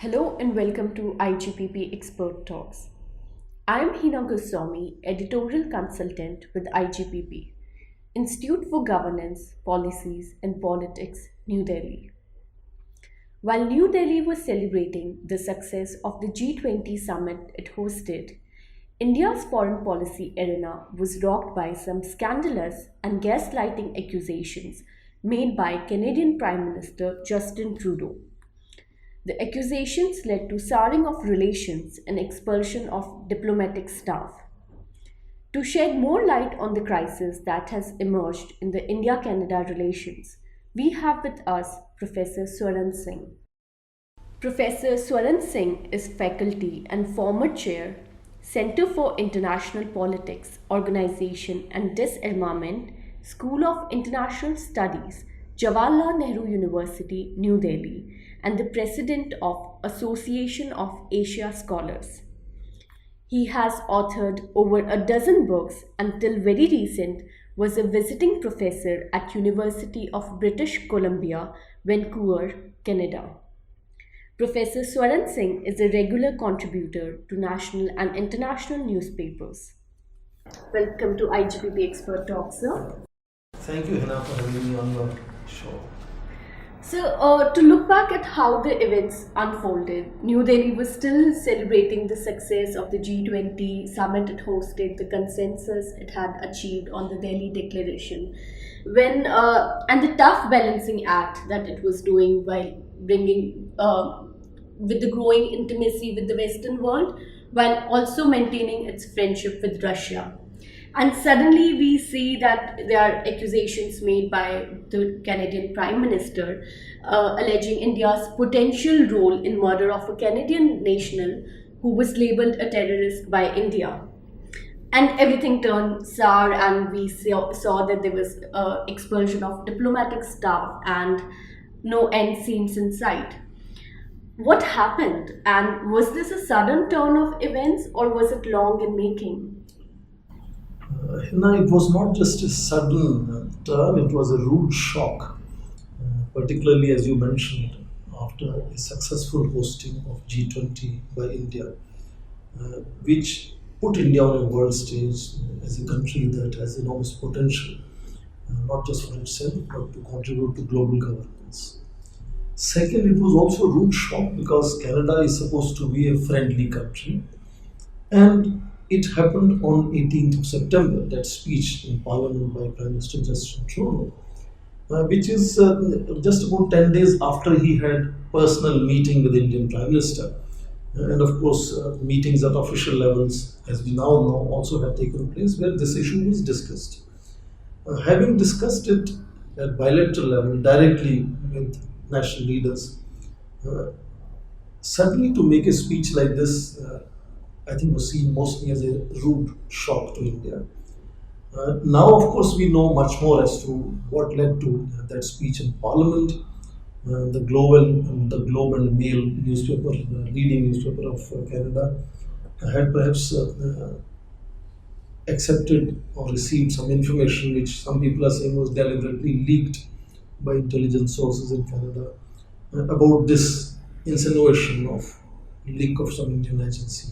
Hello and welcome to IGPP Expert Talks. I am Heena Goswami, Editorial Consultant with IGPP, Institute for Governance, Policies and Politics, New Delhi. While New Delhi was celebrating the success of the G20 summit it hosted, India's foreign policy arena was rocked by some scandalous and gaslighting accusations made by Canadian Prime Minister Justin Trudeau. The accusations led to souring of relations and expulsion of diplomatic staff. To shed more light on the crisis that has emerged in the India Canada relations, we have with us Professor Swaran Singh. Professor Swaran Singh is faculty and former chair, Center for International Politics, Organization and Disarmament, School of International Studies, Jawaharlal Nehru University, New Delhi, and the president of Association of Asia Scholars. He has authored over a dozen books and till very recent was a visiting professor at University of British Columbia, Vancouver, Canada. Professor Swaran Singh is a regular contributor to national and international newspapers. Welcome to IGPP Expert Talk, sir. Thank you, Heena, for having me on your show. So, to look back at how the events unfolded, New Delhi was still celebrating the success of the G20 summit it hosted, the consensus it had achieved on the Delhi Declaration, and the tough balancing act that it was doing while bringing with the growing intimacy with the Western world, while also maintaining its friendship with Russia. And suddenly we see that there are accusations made by the Canadian Prime Minister alleging India's potential role in murder of a Canadian national who was labeled a terrorist by India. And everything turned sour, and we saw that there was expulsion of diplomatic staff and no end seems in sight. What happened, and was this a sudden turn of events or was it long in making? It was not just a sudden turn, it was a rude shock, particularly as you mentioned, after a successful hosting of G20 by India, which put India on a world stage as a country that has enormous potential, not just for itself, but to contribute to global governance. Second, it was also a rude shock because Canada is supposed to be a friendly country, and it happened on 18th of September, that speech in Parliament by Prime Minister Justin Trudeau, which is just about 10 days after he had personal meeting with the Indian Prime Minister. And of course, meetings at official levels, as we now know, also have taken place where this issue was discussed. Having discussed it at bilateral level directly with national leaders, suddenly to make a speech like this, I think was seen mostly as a rude shock to India. Now, of course, we know much more as to what led to that speech in Parliament. The Globe and Mail newspaper, the leading newspaper of Canada, had perhaps accepted or received some information which some people are saying was deliberately leaked by intelligence sources in Canada about this insinuation of leak of some Indian agency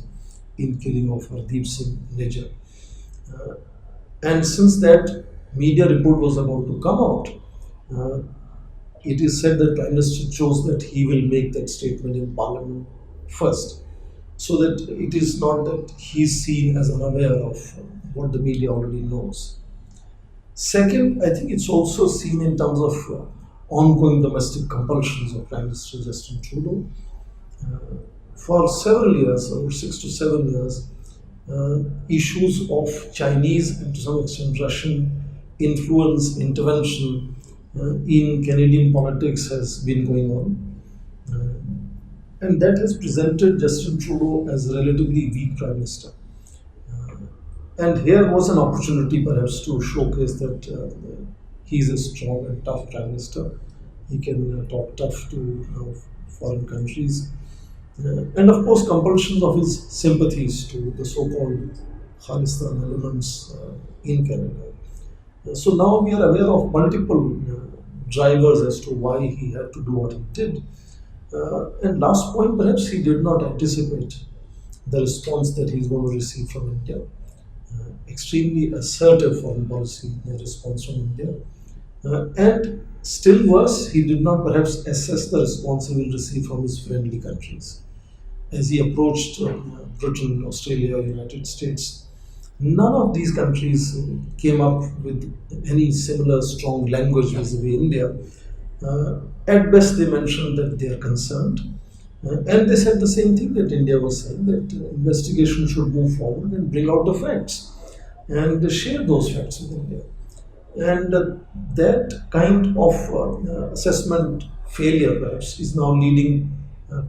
in killing of Hardeep Singh Nijjar. And since that media report was about to come out, it is said that Prime Minister chose that he will make that statement in Parliament first, so that it is not that he is seen as unaware of what the media already knows. Second, I think it's also seen in terms of ongoing domestic compulsions of Prime Minister Justin Trudeau. For several years, over 6 to 7 years, issues of Chinese and to some extent Russian influence, intervention in Canadian politics has been going on. And that has presented Justin Trudeau as a relatively weak Prime Minister. And here was an opportunity perhaps to showcase that he is a strong and tough Prime Minister. He can talk tough to foreign countries. And of course, compulsions of his sympathies to the so-called Khalistan elements in Canada. So now we are aware of multiple drivers as to why he had to do what he did. And last point, perhaps he did not anticipate the response that he's going to receive from India. Extremely assertive foreign policy response from India. And still worse, he did not perhaps assess the response he will receive from his friendly countries. As he approached Britain, Australia, United States, none of these countries came up with any similar strong language vis-a-vis India. At best, they mentioned that they are concerned, and they said the same thing that India was saying, that investigation should move forward and bring out the facts and share those facts with India. And that kind of assessment failure perhaps is now leading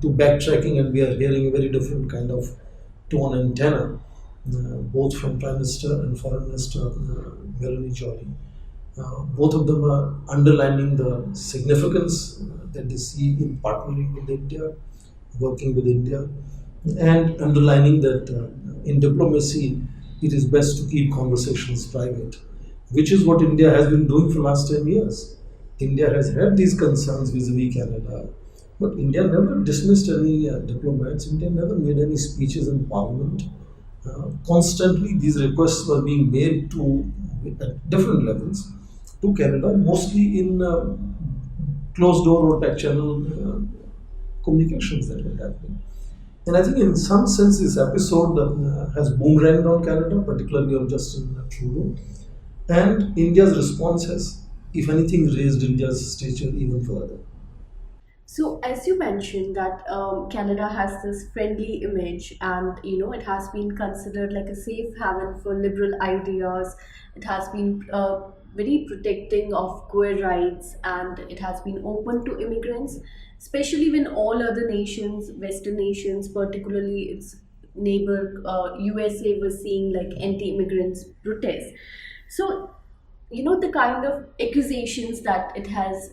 to backtracking, and we are hearing a very different kind of tone and tenor, both from Prime Minister and Foreign Minister Melanie Joly. Both of them are underlining the significance that they see in partnering with India, working with India, and underlining that in diplomacy it is best to keep conversations private, which is what India has been doing for the last 10 years. India has had these concerns vis-a-vis Canada, but India never dismissed any diplomats. India never made any speeches in Parliament. Constantly, these requests were being made to at different levels to Canada, mostly in closed door or back channel communications that were happening. And I think in some sense this episode has boomeranged on Canada, particularly on Justin Trudeau. And India's response has, if anything, raised India's stature even further. So, as you mentioned, that Canada has this friendly image, and it has been considered like a safe haven for liberal ideas. It has been very protecting of queer rights, and it has been open to immigrants, especially when all other nations, Western nations, particularly its neighbor USA, was seeing like anti-immigrants protests. So the kind of accusations that it has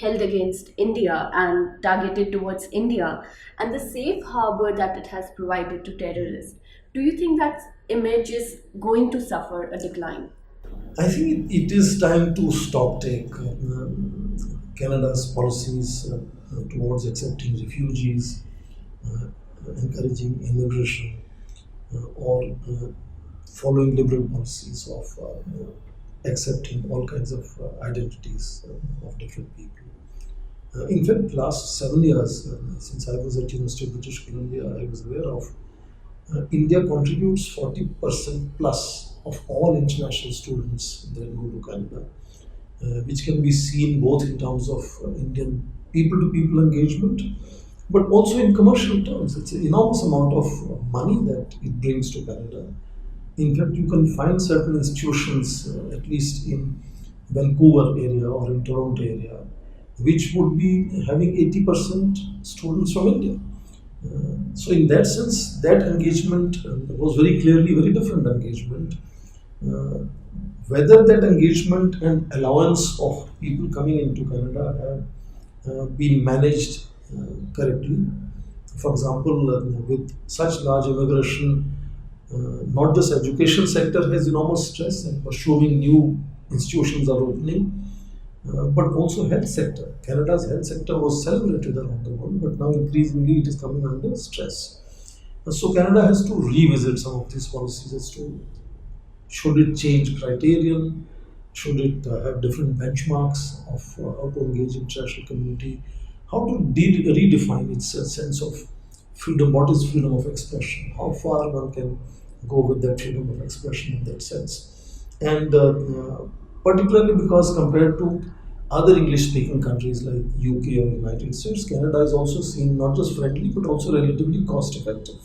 held against India and targeted towards India, and the safe harbor that it has provided to terrorists. Do you think that image is going to suffer a decline? I think it is time to stop take Canada's policies towards accepting refugees, uh, encouraging immigration, or following liberal policies of accepting all kinds of identities of different people. In fact, last 7 years, since I was at University of British Columbia, I was aware of India contributes 40% plus of all international students that go to Canada, which can be seen both in terms of Indian people-to-people engagement, but also in commercial terms. It's an enormous amount of money that it brings to Canada. In fact, you can find certain institutions, at least in Vancouver area or in Toronto area, which would be having 80% students from India. So in that sense, that engagement was very clearly very different engagement. Uh, Whether that engagement and allowance of people coming into Canada have been managed correctly. For example, with such large immigration, not just education sector has enormous stress and pursuing new institutions are opening, but also health sector. Canada's health sector was celebrated around the world, but now increasingly it is coming under stress. So Canada has to revisit some of these policies as to should it change criterion, should it have different benchmarks of how to engage international community, how to redefine its sense of freedom, what is freedom of expression, how far one can go with that freedom of expression in that sense. And particularly because compared to other English speaking countries like UK or United States, Canada is also seen not just friendly but also relatively cost effective.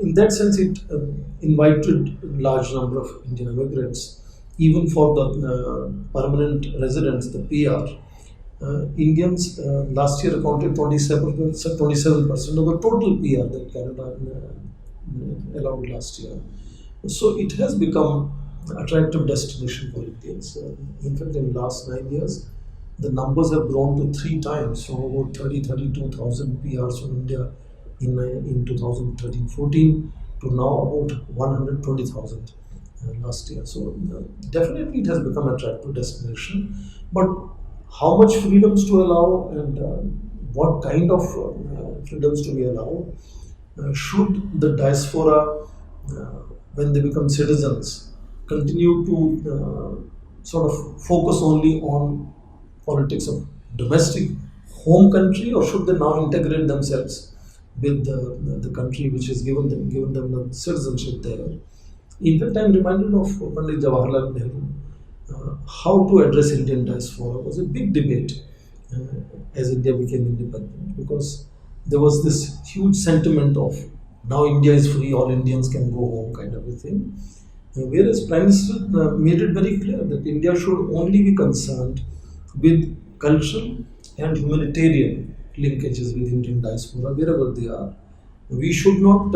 In that sense, it invited a large number of Indian immigrants, even for the permanent residents, the PR. Indians last year accounted 27% of the total PR that Canada allowed last year. So it has become an attractive destination for Indians. In fact, in the last 9 years, the numbers have grown to three times from about 32,000 PRs from India in 2013-14 to now about 120,000 last year. So definitely it has become an attractive destination. But how much freedoms to allow and what kind of freedoms to be allowed? Should the diaspora, when they become citizens, continue to sort of focus only on politics of domestic home country, or should they now integrate themselves with the country which has given them the citizenship there? In fact, I'm reminded of Pandit Jawaharlal Nehru. How to address Indian diaspora was a big debate as India became independent, because there was this huge sentiment of now India is free, all Indians can go home kind of a thing. Whereas Prime Minister made it very clear that India should only be concerned with cultural and humanitarian linkages with Indian diaspora wherever they are. We should not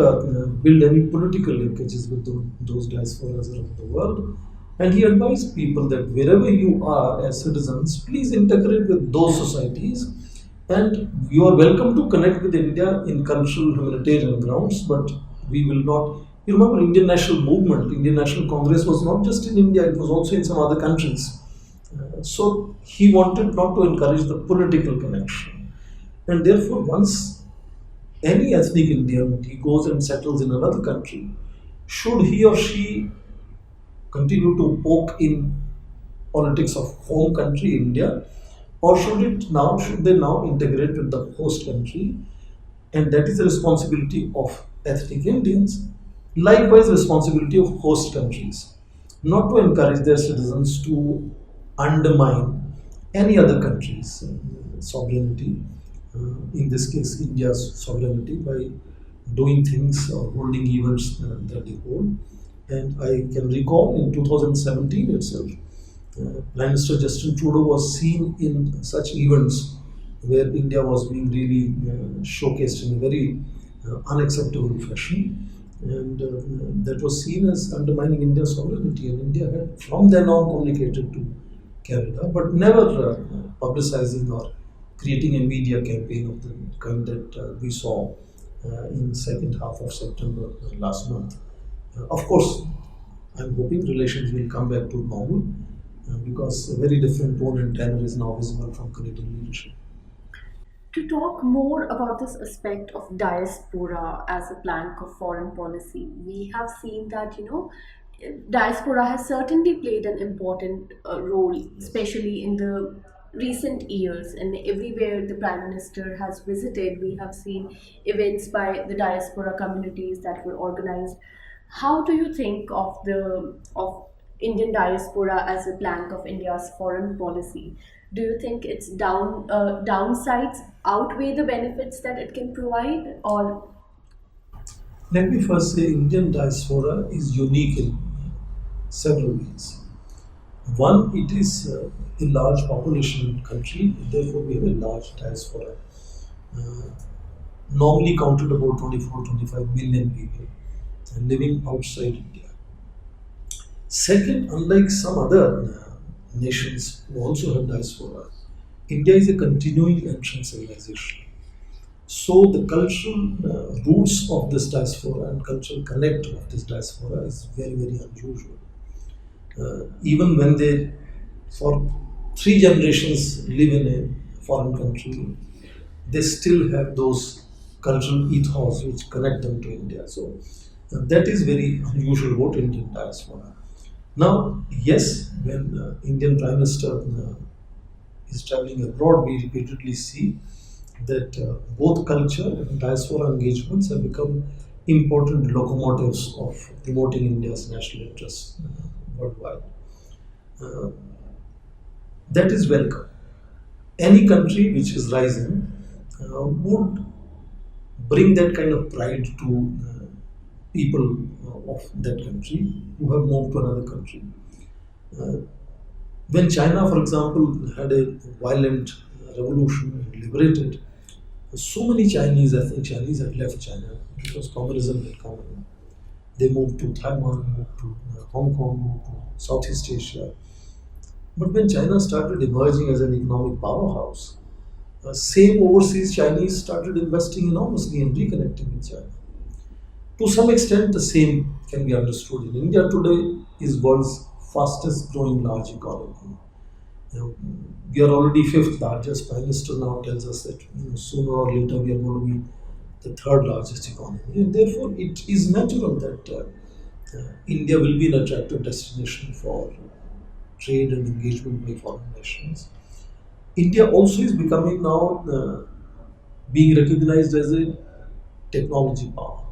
build any political linkages with those diasporas around the world. And he advised people that wherever you are as citizens, please integrate with those societies. And you are welcome to connect with India in cultural humanitarian grounds, but we will not. You remember Indian National Movement, Indian National Congress was not just in India, it was also in some other countries. So he wanted not to encourage the political connection. And therefore, once any ethnic Indian, he goes and settles in another country, should he or she continue to poke in politics of home country India, or should they now integrate with the host country? And that is the responsibility of ethnic Indians. Likewise, responsibility of host countries, not to encourage their citizens to undermine any other country's sovereignty, in this case India's sovereignty, by doing things or holding events that they hold. And I can recall in 2017 itself, Prime Minister Justin Trudeau was seen in such events where India was being really showcased in a very unacceptable fashion, and that was seen as undermining India's sovereignty. And India had from then on communicated to Canada, but never publicizing or creating a media campaign of the kind that we saw in the second half of September last month. Of course, I'm hoping relations will come back to normal, because a very different tone and tenor is now visible from Canadian leadership. To talk more about this aspect of diaspora as a plank of foreign policy, we have seen that, diaspora has certainly played an important role, especially in the recent years. And everywhere the Prime Minister has visited, we have seen events by the diaspora communities that were organized. How do you think of the of Indian diaspora as a plank of India's foreign policy? Do you think its downsides outweigh the benefits that it can provide, or Let me first say Indian diaspora is unique in several ways. One, it is a large population country, therefore we have a large diaspora. Uh, Normally counted about 24, 25 million people living outside India. Second, unlike some other nations who also have diaspora, India is a continuing ancient civilization. So the cultural roots of this diaspora and cultural connect of this diaspora is very, very unusual. Even when they, for three generations, live in a foreign country, they still have those cultural ethos which connect them to India. So that is very unusual about Indian diaspora. Now, yes, when Indian Prime Minister is traveling abroad, we repeatedly see that both culture and diaspora engagements have become important locomotives of promoting India's national interests worldwide. Uh, that is welcome. Any country which is rising would bring that kind of pride to people of that country who have moved to another country. Uh, when China, for example, had a violent revolution and liberated, so many Chinese, ethnic Chinese, had left China because communism had come in. They moved to Taiwan, moved to Hong Kong, moved to Southeast Asia. But when China started emerging as an economic powerhouse, same overseas Chinese started investing enormously and reconnecting with China. To some extent, the same can be understood in India today is world's fastest growing large economy. You know, we are already fifth largest. Prime Minister now tells us that sooner or later we are going to be the third largest economy, and therefore it is natural that India will be an attractive destination for trade and engagement by foreign nations. India also is becoming now being recognized as a technology power.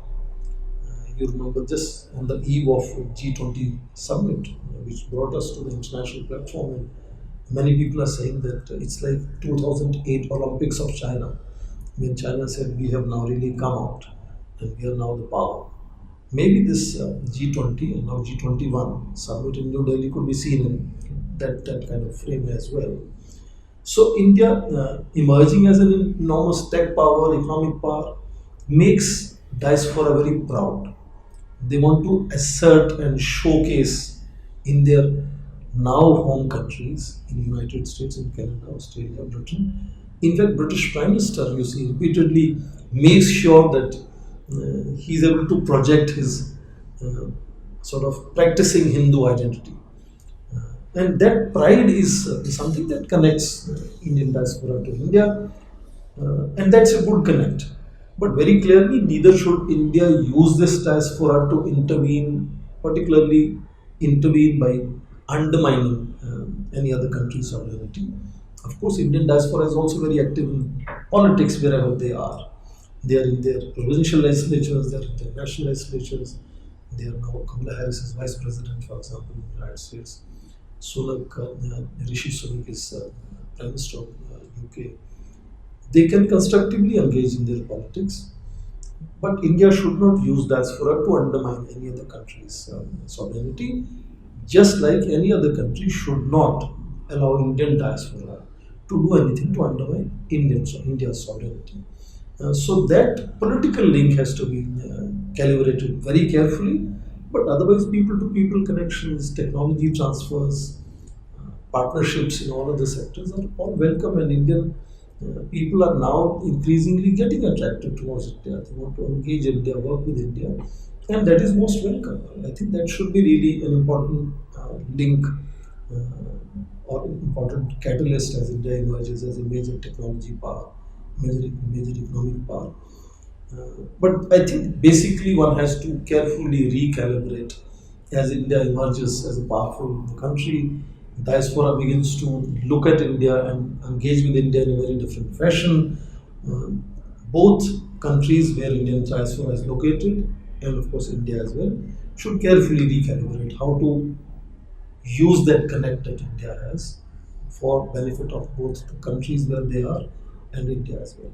You remember just on the eve of G20 summit, which brought us to the international platform, and many people are saying that it's like 2008 Olympics of China, when China said we have now really come out and we are now the power. Maybe this G20 and now G21 summit in New Delhi could be seen in that kind of frame as well. So India emerging as an enormous tech power, economic power, makes diaspora very proud. They want to assert and showcase in their now home countries, in United States, in Canada, Australia, Britain. In fact, British Prime Minister, you see, repeatedly makes sure that he is able to project his sort of practicing Hindu identity. And that pride is something that connects Indian diaspora to India, and that's a good connect. But very clearly, neither should India use this diaspora to intervene, particularly intervene by undermining any other country's sovereignty. Of course, Indian diaspora is also very active in politics wherever they are. They are in their provincial legislatures, they are in their national legislatures. They are now Kamala Harris is vice president, for example, in the United States. Sunak, Rishi Sunak is Prime Minister of UK. They can constructively engage in their politics, but India should not use diaspora to undermine any other country's sovereignty, just like any other country should not allow Indian diaspora to do anything to undermine India's sovereignty. So that political link has to be calibrated very carefully, but otherwise, people to people connections, technology transfers, partnerships in all other sectors are all welcome, and Indian people are now increasingly getting attracted towards India. They want to engage India, work with India, and that is most welcome. I think that should be really an important link or important catalyst as India emerges as a major technology power, major economic power. But I think basically one has to carefully recalibrate as India emerges as a powerful country. Diaspora begins to look at India and engage with India in a very different fashion. Both countries where Indian diaspora is located, and of course India as well, should carefully recalibrate how to use that connect that India has for benefit of both the countries where they are and India as well.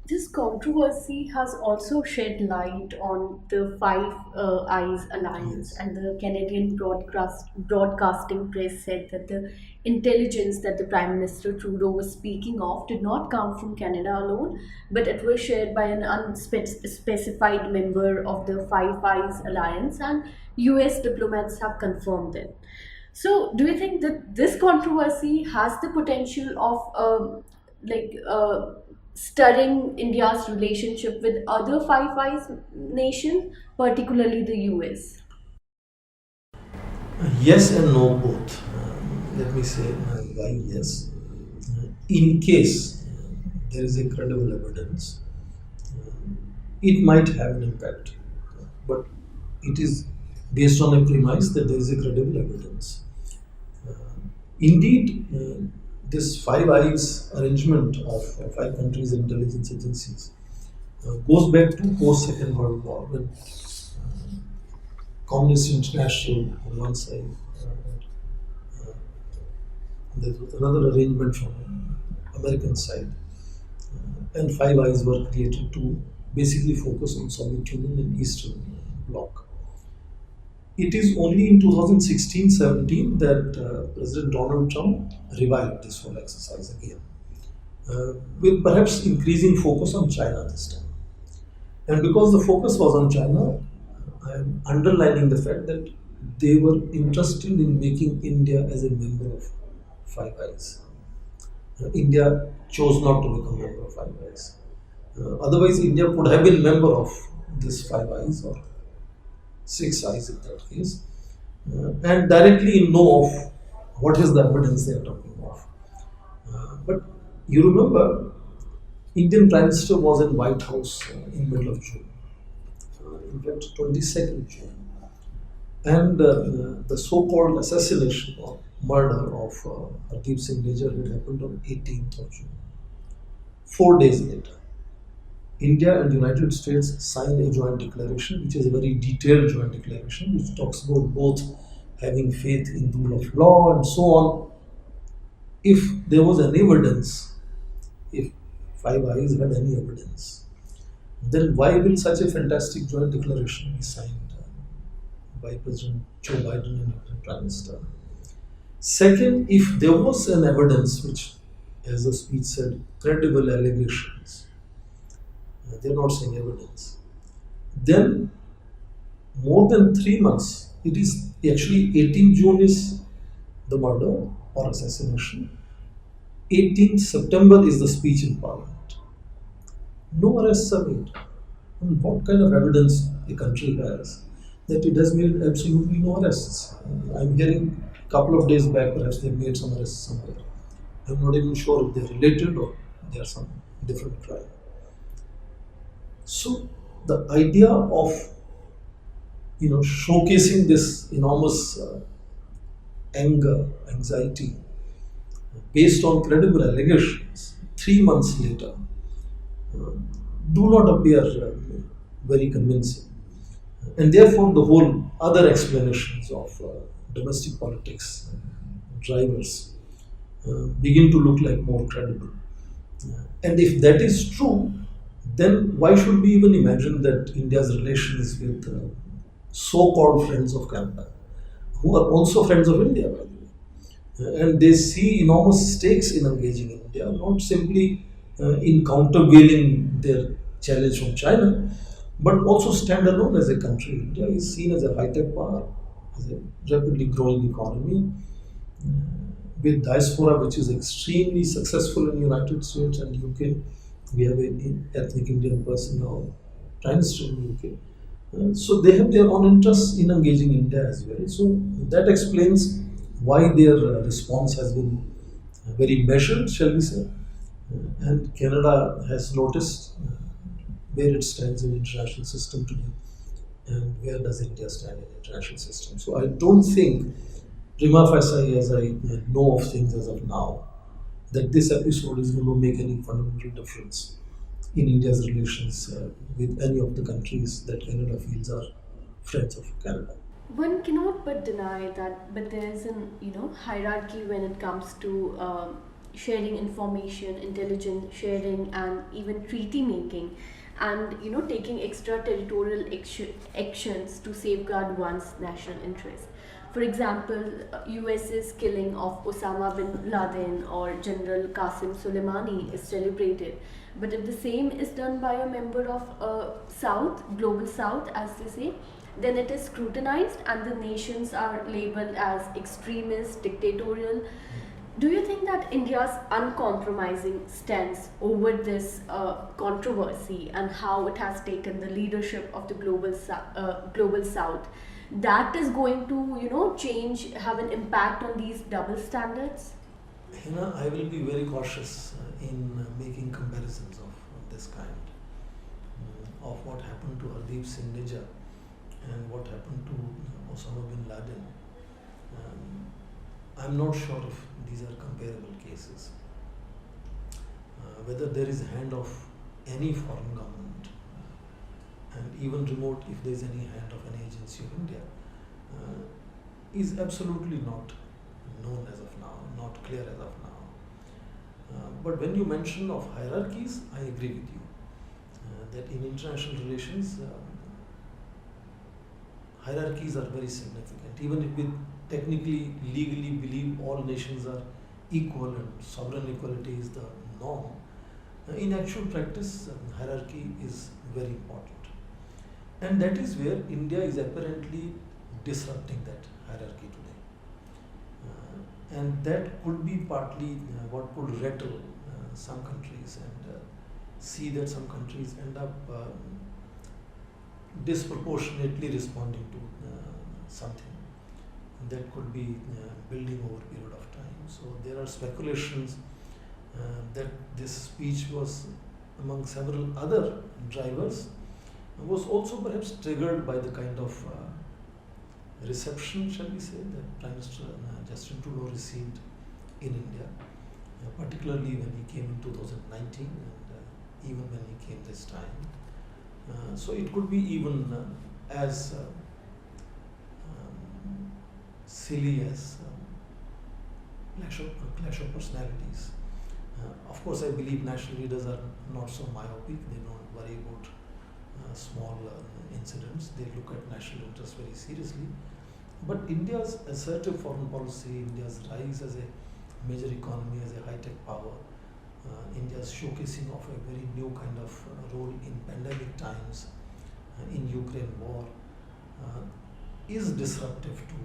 This controversy has also shed light on the Five Eyes Alliance, Yes. and the Canadian broadcasting press said that the intelligence that the Prime Minister Trudeau was speaking of did not come from Canada alone, but it was shared by an unspecified member of the Five Eyes Alliance, and US diplomats have confirmed it. So, do you think that this controversy has the potential of like stirring India's relationship with other Five Eyes nations, particularly the US? Yes and no both. Let me say why yes. In case there is a credible evidence, it might have an impact, but it is based on a premise that there is a credible evidence. Uh, Indeed, this Five Eyes arrangement of five countries' intelligence agencies goes back to post Second World War when Communist International on one side, there was another arrangement from American side, and Five Eyes were created to basically focus on Soviet Union and Eastern Bloc. It is only in 2016-17 that President Donald Trump revived this whole exercise again, with perhaps increasing focus on China this time. And because the focus was on China, I am underlining the fact that they were interested in making India as a member of Five Eyes. India chose not to become member of Five Eyes. Otherwise, India would have been member of this Five Eyes or Six Eyes in that case, and directly in know of What is the evidence they are talking of? But you remember, Indian Prime Minister was in White House in middle of June, in fact 22nd June, and the so-called assassination or murder of Hardeep Singh Nijjar had happened on 18th of June. 4 days later, India and United States signed a joint declaration, which is a very detailed joint declaration, which talks about both having faith in the rule of law and so on. If there was any evidence, if Five Eyes had any evidence, then why will such a fantastic joint declaration be signed by President Joe Biden and the Prime Minister? Second, if there was an evidence which, as the speech said, credible allegations, they're not saying evidence, then more than 3 months, it is actually 18 June is the murder or assassination, 18th September is the speech in Parliament. No arrests are made. What kind of evidence a country has that it has made absolutely no arrests? I'm hearing a couple of days back perhaps they made some arrests somewhere. I'm not even sure if they're related or they are some different crime. So the idea of showcasing this enormous anger, anxiety based on credible allegations 3 months later uh, do not appear very convincing. And therefore, the whole other explanations of domestic politics drivers begin to look like more credible. And if that is true, then why should we even imagine that India's relations with so called friends of Canada, who are also friends of India, by the way, and they see enormous stakes in engaging in India, not simply in countervailing their challenge from China, but also stand alone as a country. India is seen as a high-tech power, as a rapidly growing economy, with diaspora which is extremely successful in the United States and UK. We have an ethnic Indian person now, Prime Minister in UK. So they have their own interests in engaging India as well. So that explains why their response has been very measured, shall we say. And Canada has noticed where it stands in the international system today and where does India stand in the international system. So I don't think, prima facie, as I know of things as of now, that this episode is going to make any fundamental difference in India's relations with any of the countries that Canada feels are friends of Canada. One cannot but deny that, but there is an hierarchy when it comes to sharing information, intelligence sharing, and even treaty making, and taking extraterritorial actions to safeguard one's national interest. For example, US's killing of Osama bin Laden or General Qasim Soleimani is celebrated. But if the same is done by a member of South, Global South, as they say, then it is scrutinized and the nations are labeled as extremist, dictatorial. Do you think that India's uncompromising stance over this controversy and how it has taken the leadership of the global South, that is going to change, have an impact on these double standards? I will be very cautious in making comparisons of this kind, of what happened to Hardeep Singh Nijjar and what happened to Osama bin Laden. I'm not sure if these are comparable cases. Whether there is a hand of any foreign government, and even remote, if there is any hand of any agency of India, is absolutely not known as of now, not clear as of now. But when you mention of hierarchies, I agree with you that in international relations, hierarchies are very significant. Even if we technically, legally believe all nations are equal and sovereign equality is the norm, in actual practice, hierarchy is very important. And that is where India is apparently disrupting that hierarchy today. And that could be partly what could rattle some countries and see that some countries end up disproportionately responding to something that could be building over a period of time. So there are speculations that this speech was, among several other drivers, was also perhaps triggered by the kind of reception, shall we say, that Prime Minister Justin Trudeau received in India, particularly when he came in 2019 and even when he came this time. So it could be even as silly as clash of personalities. Of course, I believe national leaders are not so myopic. They don't worry about small incidents. They look at national interests very seriously. But India's assertive foreign policy, India's rise as a major economy, as a high-tech power, India's showcasing of a very new kind of role in pandemic times, in Ukraine war, is disruptive to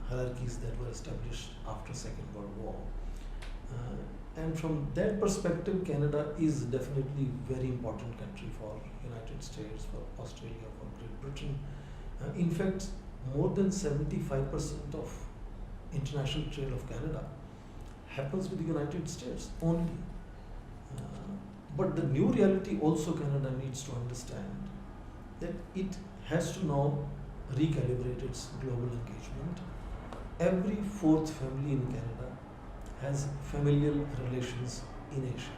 hierarchies that were established after Second World War. And from that perspective, Canada is definitely a very important country for United States, for Australia, for Great Britain. In fact, more than 75% of international trade of Canada happens with the United States only. But the new reality also Canada needs to understand that it has to now recalibrate its global engagement. Every fourth family in Canada has familial relations in Asia.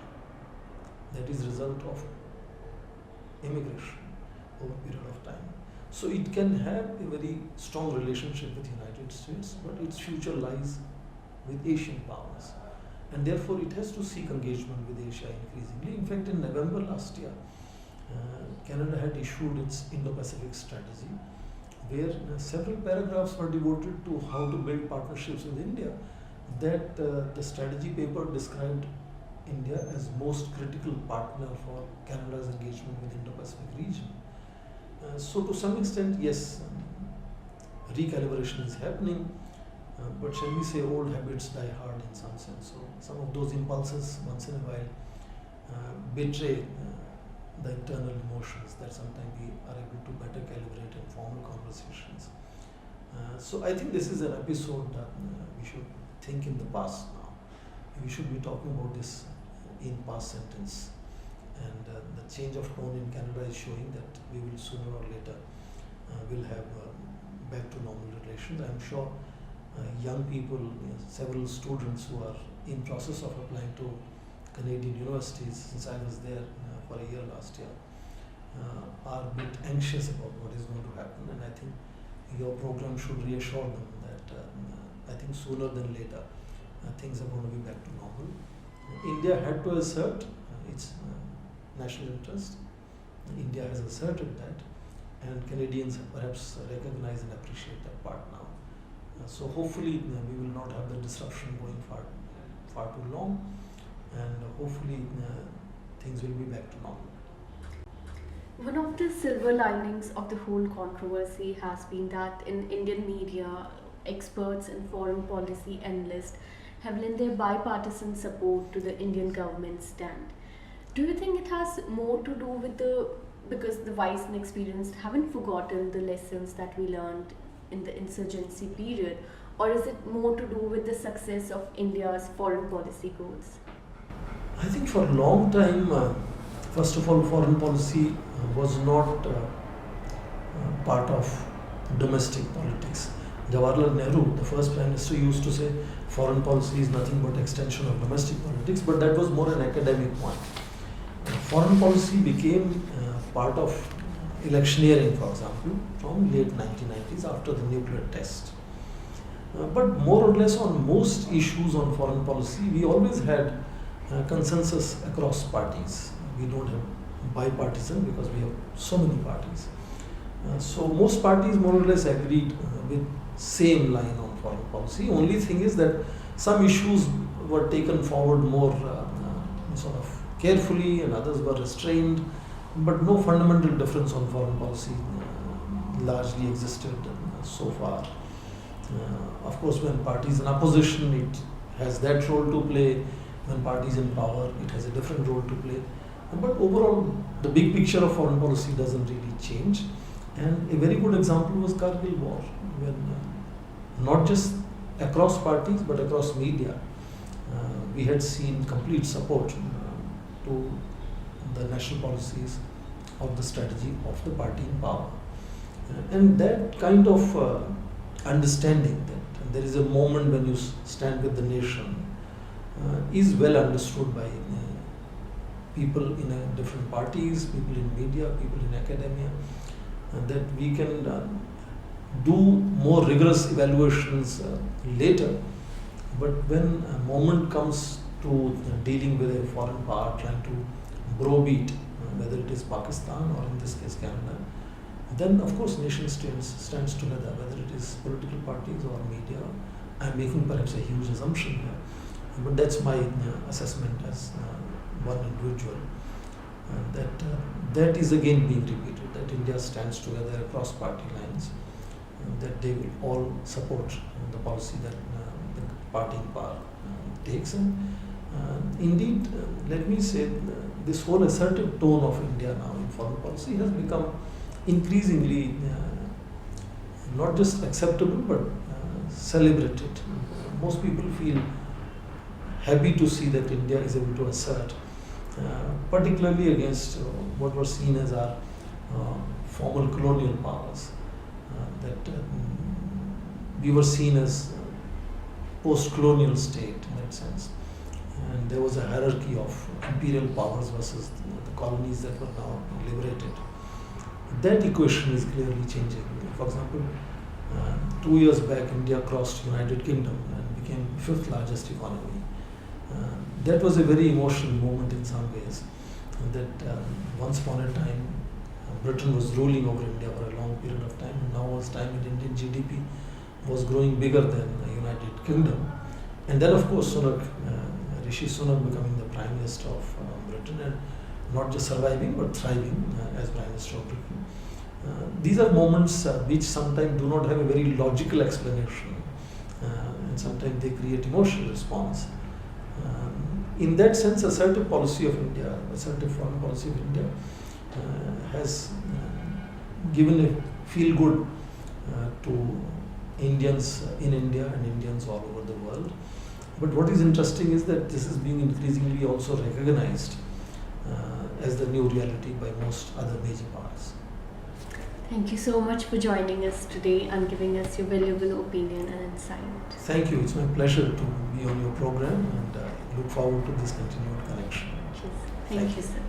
That is result of immigration over a period of time. So it can have a very strong relationship with the United States, but its future lies with Asian powers. And therefore it has to seek engagement with Asia increasingly. In fact, in November last year, Canada had issued its Indo-Pacific strategy, where several paragraphs were devoted to how to build partnerships with India. That the strategy paper described India as most critical partner for Canada's engagement with Indo-Pacific region. So to some extent, yes, recalibration is happening, but shall we say old habits die hard in some sense. So some of those impulses once in a while betray the internal emotions that sometimes we are able to better calibrate in formal conversations. So I think this is an episode that we should think in the past now. We should be talking about this in past sentence. And the change of tone in Canada is showing that we will sooner or later will have back to normal relations. I'm sure young people, several students who are in process of applying to Canadian universities, since I was there for a year last year, are a bit anxious about what is going to happen, and I think your program should reassure them that I think sooner than later things are going to be back to normal. India had to assert its national interest. India has asserted that, and Canadians perhaps recognize and appreciate that part now. So hopefully we will not have the disruption going far too long, and hopefully things will be back to normal. One of the silver linings of the whole controversy has been that in Indian media, experts in foreign policy analysts have lent their bipartisan support to the Indian government's stand. Do you think it has more to do with because the wise and experienced haven't forgotten the lessons that we learned in the insurgency period, or is it more to do with the success of India's foreign policy goals? I think for a long time, first of all, foreign policy was not part of domestic politics. Jawaharlal Nehru, the first Prime Minister, used to say foreign policy is nothing but extension of domestic politics, but that was more an academic point. Foreign policy became part of electioneering, for example, from late 1990s after the nuclear test. But more or less on most issues on foreign policy, we always had consensus across parties. We don't have bipartisan because we have so many parties. So most parties more or less agreed with same line on foreign policy. Only thing is that some issues were taken forward more sort of carefully and others were restrained, but no fundamental difference on foreign policy largely existed so far. Of course, when parties in opposition, it has that role to play. When parties in power, it has a different role to play. But overall, the big picture of foreign policy doesn't really change. And a very good example was Kargil War, when not just across parties but across media. We had seen complete support to the national policies of the strategy of the party in power. And that kind of understanding that there is a moment when you stand with the nation is well understood by people in different parties, people in media, people in academia, that we can do more rigorous evaluations later. But when a moment comes to dealing with a foreign power, trying to browbeat, whether it is Pakistan or in this case Canada, then of course nation stands together, whether it is political parties or media. I am making perhaps a huge assumption here, but that's my assessment as one individual. That is again being repeated, that India stands together across party lines, that they will all support the policy that the party in power takes. And indeed, let me say, this whole assertive tone of India now in foreign policy has become increasingly not just acceptable but celebrated. Most people feel happy to see that India is able to assert, particularly against what were seen as our formal colonial powers, that we were seen as post-colonial state in that sense. And there was a hierarchy of imperial powers versus the colonies that were now liberated. That equation is clearly changing. For example, 2 years back, India crossed United Kingdom and became fifth largest economy. That was a very emotional moment in some ways. That once upon a time, Britain was ruling over India for a long period of time, and now was time that Indian GDP was growing bigger than the United Kingdom. And then, of course, Rishi Sunak becoming the Prime Minister of Britain, and not just surviving but thriving as Prime Minister of Britain. These are moments which sometimes do not have a very logical explanation, and sometimes they create emotional response. In that sense, assertive policy of India, assertive foreign policy of India has given a feel good to Indians in India and Indians all over the world. But what is interesting is that this is being increasingly also recognized as the new reality by most other major powers. Thank you so much for joining us today and giving us your valuable opinion and insight. Thank you. It's my pleasure to be on your program, and look forward to this continued connection. Thank you, sir.